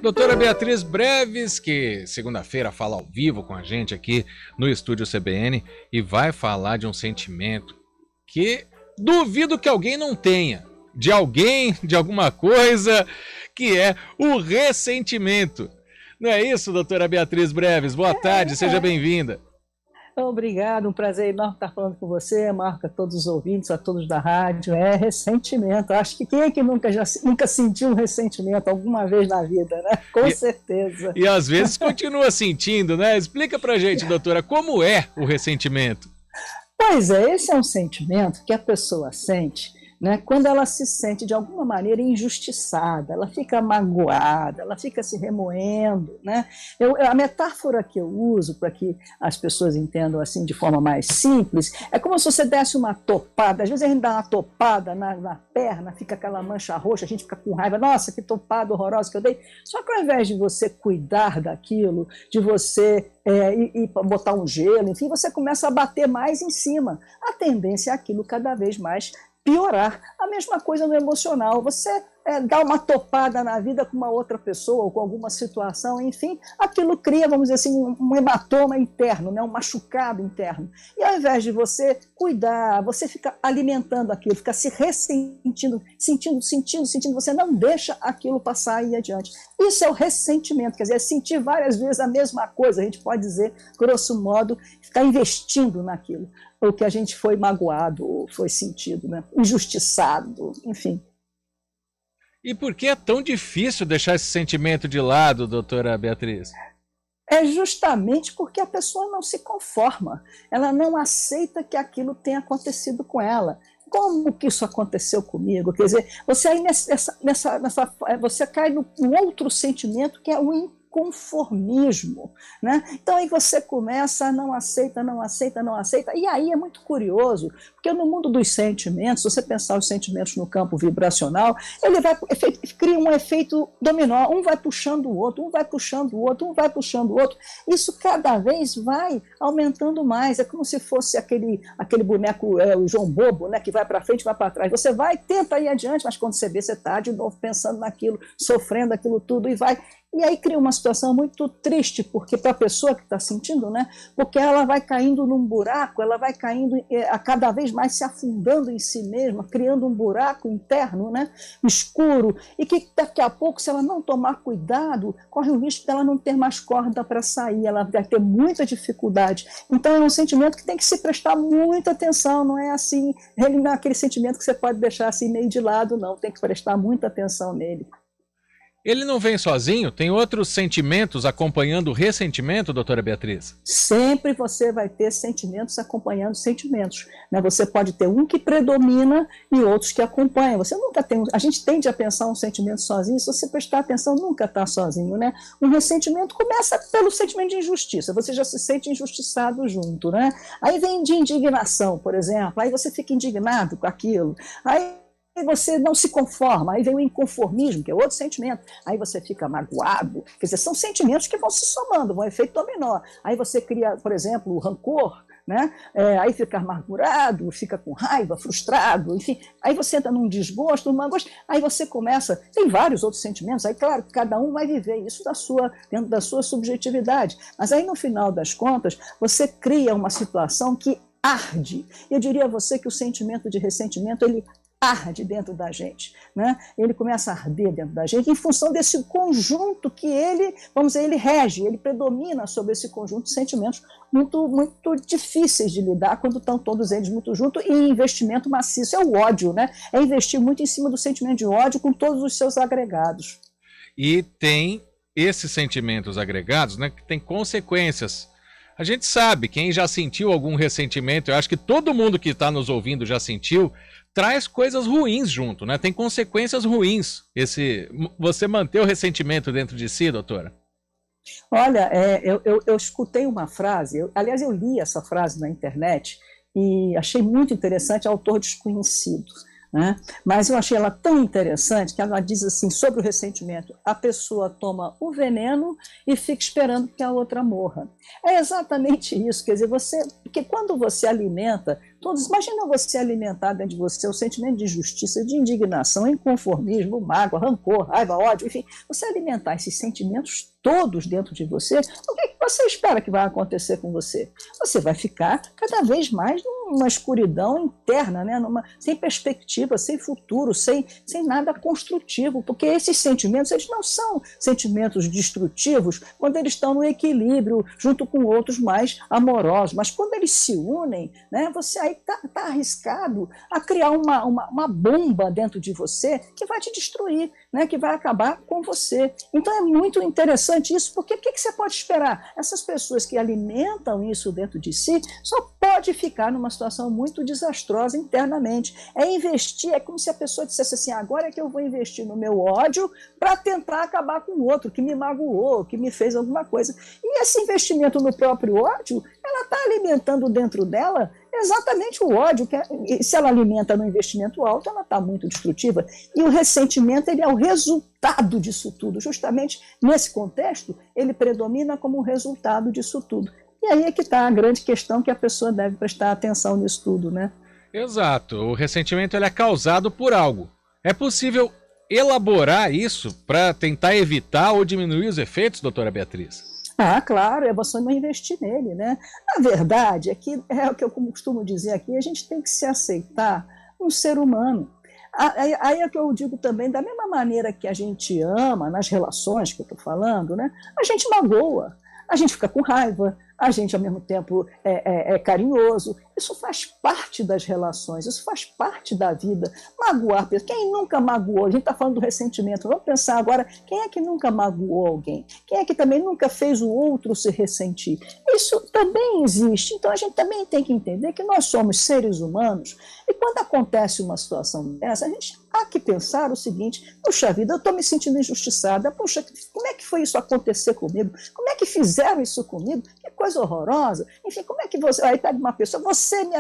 Doutora Beatriz Breves, que segunda-feira fala ao vivo com a gente aqui no Estúdio CBN e vai falar de um sentimento que duvido que alguém não tenha, de alguém, de alguma coisa, que é o ressentimento. Não é isso, doutora Beatriz Breves? Boa tarde, seja bem-vinda. Obrigado, um prazer enorme estar falando com você, Marco, a todos os ouvintes, a todos da rádio. Ressentimento. Acho que quem é que nunca sentiu um ressentimento alguma vez na vida, né? Com certeza. E às vezes continua sentindo, né? Explica pra gente, doutora, como é o ressentimento? Pois é, esse é um sentimento que a pessoa sente, né, quando ela se sente de alguma maneira injustiçada, ela fica magoada, ela fica se remoendo, né? A metáfora que eu uso para que as pessoas entendam assim de forma mais simples é como se você desse uma topada. Às vezes a gente dá uma topada na perna, fica aquela mancha roxa, a gente fica com raiva, nossa, que topada horrorosa que eu dei. Só que ao invés de você cuidar daquilo, de você e botar um gelo, enfim, você começa a bater mais em cima. A tendência é aquilo cada vez mais piorar. A mesma coisa no emocional. Você dá uma topada na vida com uma outra pessoa ou com alguma situação, enfim, aquilo cria, vamos dizer assim, um hematoma interno, né? Um machucado interno. E ao invés de você cuidar, você fica alimentando aquilo, fica se ressentindo, sentindo, você não deixa aquilo passar e ir adiante. Isso é o ressentimento, quer dizer, é sentir várias vezes a mesma coisa, a gente pode dizer, grosso modo, ficar investindo naquilo, o que a gente foi magoado, ou foi sentido, né? Injustiçado, enfim. E por que é tão difícil deixar esse sentimento de lado, doutora Beatriz? É justamente porque a pessoa não se conforma, ela não aceita que aquilo tenha acontecido com ela. Como que isso aconteceu comigo? Quer dizer, você aí você cai no outro sentimento que é o inconformismo, né? Então aí você começa a não aceita, e aí é muito curioso, porque no mundo dos sentimentos, se você pensar os sentimentos no campo vibracional, ele cria um efeito dominó, um vai puxando o outro, um vai puxando o outro, um vai puxando o outro, isso cada vez vai aumentando mais, é como se fosse aquele boneco, o João Bobo, né, que vai para frente, vai para trás, você vai, tenta ir adiante, mas quando você vê, você está de novo pensando naquilo, sofrendo aquilo tudo, e aí cria uma situação muito triste, porque para a pessoa que está sentindo, né, porque ela vai caindo num buraco, ela vai caindo a cada vez mais se afundando em si mesma, criando um buraco interno, né, escuro, e que daqui a pouco, se ela não tomar cuidado, corre o risco dela não ter mais corda para sair, ela vai ter muita dificuldade. Então é um sentimento que tem que se prestar muita atenção, não é assim, ele não é aquele sentimento que você pode deixar assim meio de lado, não, tem que prestar muita atenção nele. Ele não vem sozinho? Tem outros sentimentos acompanhando o ressentimento, doutora Beatriz? Sempre você vai ter sentimentos acompanhando sentimentos, né? Você pode ter um que predomina e outros que acompanham. Você nunca tem. A gente tende a pensar um sentimento sozinho, se você prestar atenção, nunca está sozinho, né? Um ressentimento começa pelo sentimento de injustiça, você já se sente injustiçado junto, né? Aí vem de indignação, por exemplo, aí você fica indignado com aquilo, aí você não se conforma, aí vem o inconformismo, que é outro sentimento, aí você fica magoado, quer dizer, são sentimentos que vão se somando, vão efeito dominó, aí você cria, por exemplo, o rancor, né? Aí fica amargurado, fica com raiva, frustrado, enfim, aí você entra num desgosto, numa angústia, aí você começa, tem vários outros sentimentos, aí claro, cada um vai viver isso dentro da sua subjetividade, mas aí no final das contas, você cria uma situação que arde. Eu diria a você que o sentimento de ressentimento, ele arde dentro da gente, né? Ele começa a arder dentro da gente em função desse conjunto que ele, vamos dizer, ele rege, ele predomina sobre esse conjunto de sentimentos muito, muito difíceis de lidar quando estão todos eles muito juntos, e investimento maciço é o ódio, né? É investir muito em cima do sentimento de ódio com todos os seus agregados. E tem esses sentimentos agregados, né, que tem consequências. A gente sabe, quem já sentiu algum ressentimento, eu acho que todo mundo que está nos ouvindo já sentiu, traz coisas ruins junto, né? Tem consequências ruins. Você manter o ressentimento dentro de si, doutora? Olha, eu escutei uma frase, aliás, eu li essa frase na internet e achei muito interessante, autor desconhecido, né? Mas eu achei ela tão interessante que ela diz assim, sobre o ressentimento: a pessoa toma o veneno e fica esperando que a outra morra. É exatamente isso, quer dizer, porque quando você alimenta todos. Imagina você alimentar dentro de você o sentimento de injustiça, de indignação, inconformismo, mágoa, rancor, raiva, ódio, enfim, você alimentar esses sentimentos todos dentro de você, o que você espera que vai acontecer com você? Você vai ficar cada vez mais numa escuridão interna, né? Sem perspectiva, sem futuro, sem nada construtivo, porque esses sentimentos, eles não são sentimentos destrutivos quando eles estão no equilíbrio, junto com outros mais amorosos, mas quando eles se unem, né, você aí está arriscado a criar uma bomba dentro de você que vai te destruir, né, que vai acabar com você. Então é muito interessante isso, porque o que você pode esperar? Essas pessoas que alimentam isso dentro de si só pode ficar numa situação muito desastrosa internamente. É investir, é como se a pessoa dissesse assim, agora é que eu vou investir no meu ódio para tentar acabar com o outro, que me magoou, que me fez alguma coisa. E esse investimento no próprio ódio, ela está alimentando dentro dela exatamente o ódio, e se ela alimenta no investimento alto, ela está muito destrutiva. E o ressentimento, ele é o resultado disso tudo. Justamente nesse contexto, ele predomina como resultado disso tudo. E aí é que está a grande questão que a pessoa deve prestar atenção nisso tudo, né? Exato. O ressentimento ele é causado por algo. É possível elaborar isso para tentar evitar ou diminuir os efeitos, doutora Beatriz? Ah, claro, é você não investir nele, né? A verdade é que, é o que eu costumo dizer aqui, a gente tem que se aceitar um ser humano. Aí é que eu digo também, da mesma maneira que a gente ama, nas relações que eu estou falando, né? A gente magoa, a gente fica com raiva, a gente, ao mesmo tempo, é carinhoso. Isso faz parte das relações, isso faz parte da vida. Magoar, quem nunca magoou? A gente está falando do ressentimento. Vamos pensar agora, quem é que nunca magoou alguém? Quem é que também nunca fez o outro se ressentir? Isso também existe. Então, a gente também tem que entender que nós somos seres humanos e quando acontece uma situação dessa, a gente há que pensar o seguinte, puxa vida, eu estou me sentindo injustiçada, puxa, como é que foi isso acontecer comigo? Como é que fizeram isso comigo? Que coisa horrorosa. Enfim, como é que você... Aí pega uma pessoa, você me...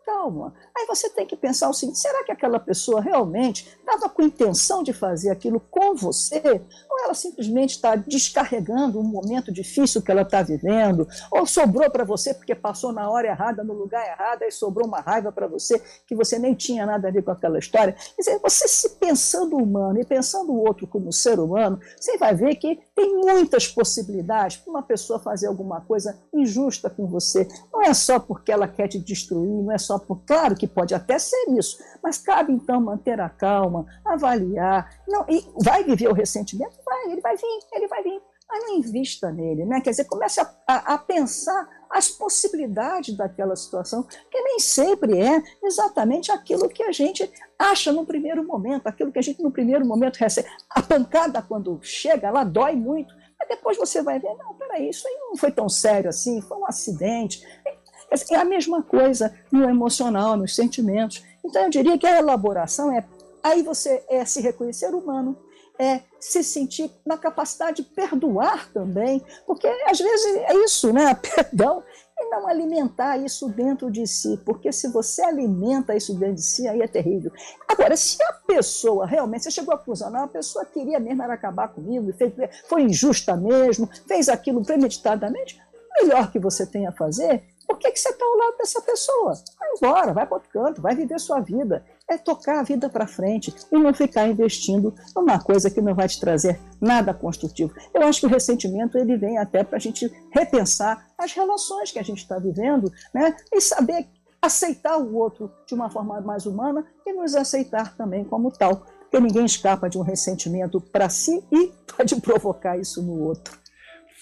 Calma. Aí você tem que pensar o seguinte, será que aquela pessoa realmente estava com intenção de fazer aquilo com você? Ou ela simplesmente está descarregando um momento difícil que ela está vivendo? Ou sobrou para você porque passou na hora errada, no lugar errado, e sobrou uma raiva para você que você nem tinha nada a ver com aquela história? Quer dizer, você se pensando humano e pensando o outro como ser humano, você vai ver que tem muitas possibilidades para uma pessoa fazer alguma coisa injusta com você. Não é só porque ela quer te destruir, não é só por... Claro que pode até ser isso, mas cabe então manter a calma, avaliar. Não, e vai viver o ressentimento? Vai, ele vai vir. Mas não invista nele, né? Quer dizer, comece a pensar as possibilidades daquela situação, que nem sempre é exatamente aquilo que a gente acha no primeiro momento, aquilo que a gente no primeiro momento recebe. A pancada, quando chega, ela dói muito, mas depois você vai ver, não, peraí, isso aí não foi tão sério assim, foi um acidente. É a mesma coisa no emocional, nos sentimentos. Então, eu diria que a elaboração aí você se reconhecer humano, se sentir na capacidade de perdoar também, porque às vezes é isso, né? Perdão, e não alimentar isso dentro de si, porque se você alimenta isso dentro de si, aí é terrível. Agora, se a pessoa realmente, você chegou à conclusão, não, a pessoa queria mesmo era acabar comigo, foi injusta mesmo, fez aquilo premeditadamente, o melhor que você tem a fazer, por que você está ao lado dessa pessoa? Vai embora, vai para outro canto, vai viver sua vida. É tocar a vida para frente e não ficar investindo numa coisa que não vai te trazer nada construtivo. Eu acho que o ressentimento ele vem até para a gente repensar as relações que a gente está vivendo, né? E saber aceitar o outro de uma forma mais humana e nos aceitar também como tal. Porque ninguém escapa de um ressentimento para si e pode provocar isso no outro.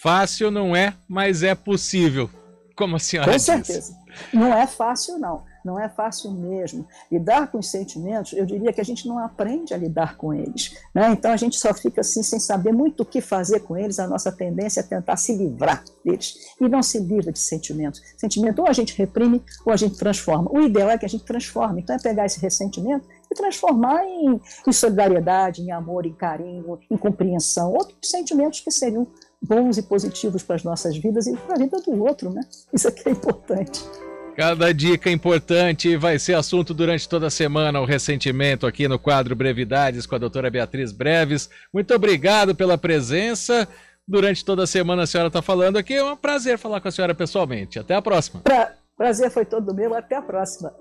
Fácil não é, mas é possível. Como a senhora disse. Com certeza. Não é fácil, não. Não é fácil mesmo. Lidar com os sentimentos, eu diria que a gente não aprende a lidar com eles, né? Então a gente só fica assim sem saber muito o que fazer com eles. A nossa tendência é tentar se livrar deles. E não se livra de sentimentos. Sentimento ou a gente reprime ou a gente transforma. O ideal é que a gente transforme. Então é pegar esse ressentimento e transformar em solidariedade, em amor, em carinho, em compreensão. Outros sentimentos que seriam bons e positivos para as nossas vidas e para a vida do outro, né? Isso aqui é importante. Cada dica importante vai ser assunto durante toda a semana, o ressentimento aqui no quadro Brevidades com a doutora Beatriz Breves. Muito obrigado pela presença. Durante toda a semana a senhora está falando aqui. É um prazer falar com a senhora pessoalmente. Até a próxima. Prazer foi todo meu. Até a próxima.